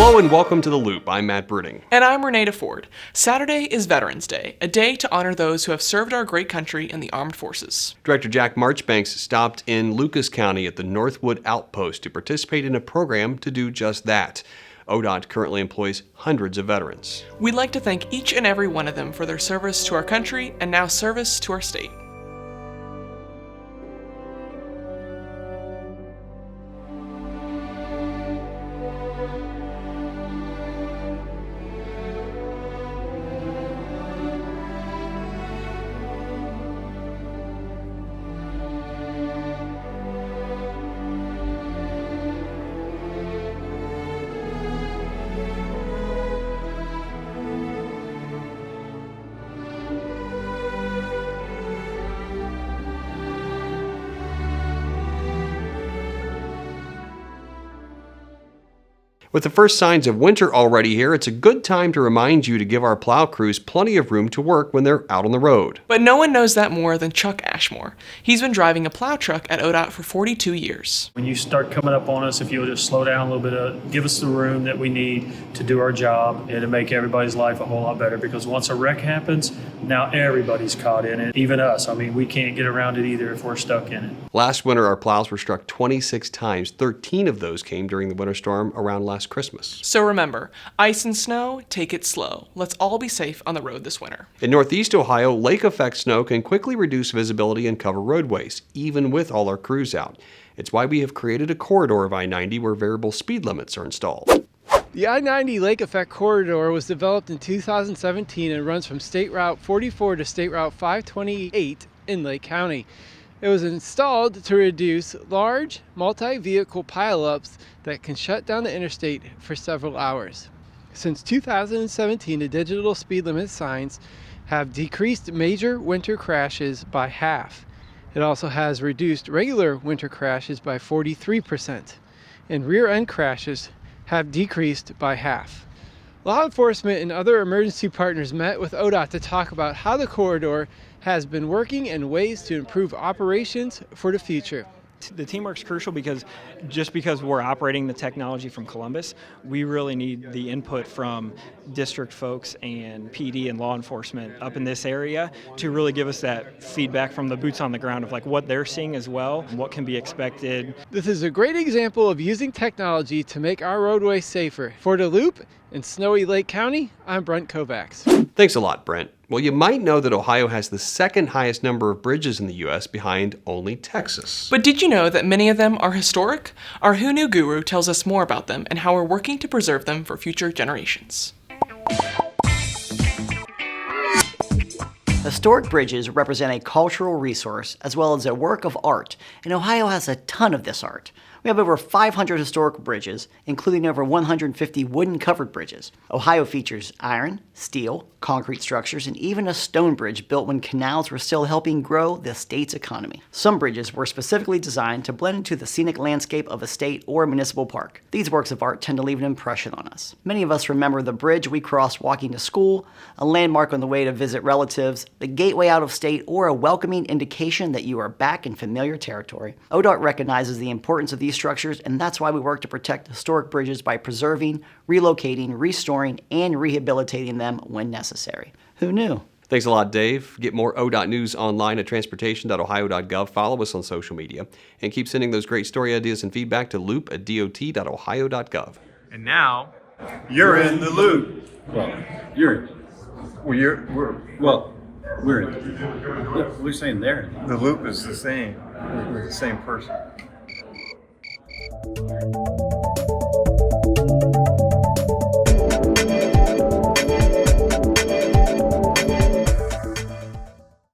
Hello and welcome to The Loop. I'm Matt Bruning. And I'm Renee DeFord. Saturday is Veterans Day, a day to honor those who have served our great country in the armed forces. Director Jack Marchbanks stopped in Lucas County at the Northwood Outpost to participate in a program to do just that. ODOT currently employs hundreds of veterans. We'd like to thank each and every one of them for their service to our country and now service to our state. With the first signs of winter already here, it's a good time to remind you to give our plow crews plenty of room to work when they're out on the road. But no one knows that more than Chuck Ashmore. He's been driving a plow truck at ODOT for 42 years. When you start coming up on us, if you'll just slow down a little bit, give us the room that we need to do our job and to make everybody's life a whole lot better. Because once a wreck happens, now everybody's caught in it, even us. I mean, we can't get around it either if we're stuck in it. Last winter, our plows were struck 26 times. 13 of those came during the winter storm around last Christmas. So remember, ice and snow, take it slow. Let's all be safe on the road this winter. In Northeast Ohio, lake effect snow can quickly reduce visibility and cover roadways, even with all our crews out. It's why we have created a corridor of I-90 where variable speed limits are installed. The I-90 Lake Effect Corridor was developed in 2017 and runs from State Route 44 to State Route 528 in Lake County. It was installed to reduce large multi-vehicle pileups that can shut down the interstate for several hours. Since 2017, the digital speed limit signs have decreased major winter crashes by half. It also has reduced regular winter crashes by 43%, and rear-end crashes have decreased by half. Law enforcement and other emergency partners met with ODOT to talk about how the corridor has been working and ways to improve operations for the future. The teamwork's crucial because just because we're operating the technology from Columbus, we really need the input from district folks and PD and law enforcement up in this area to really give us that feedback from the boots on the ground of like what they're seeing as well, and what can be expected. This is a great example of using technology to make our roadway safer. For The Loop in snowy Lake County, I'm Brent Kovacs. Thanks a lot, Brent. Well, you might know that Ohio has the second highest number of bridges in the U.S. behind only Texas. But did you know that many of them are historic? Our Who Knew Guru tells us more about them and how we're working to preserve them for future generations. Historic bridges represent a cultural resource as well as a work of art, and Ohio has a ton of this art. We have over 500 historic bridges, including over 150 wooden-covered bridges. Ohio features iron, steel, concrete structures, and even a stone bridge built when canals were still helping grow the state's economy. Some bridges were specifically designed to blend into the scenic landscape of a state or municipal park. These works of art tend to leave an impression on us. Many of us remember the bridge we crossed walking to school, a landmark on the way to visit relatives, the gateway out of state, or a welcoming indication that you are back in familiar territory. ODOT recognizes the importance of these structures, and that's why we work to protect historic bridges by preserving, relocating, restoring, and rehabilitating them when necessary. Who knew? Thanks a lot, Dave. Get more ODOT news online at transportation.ohio.gov. Follow us on social media. And keep sending those great story ideas and feedback to loop@dot.ohio.gov. And now, you're in the loop. We're in. We're saying there. The loop is the same. We're the same person.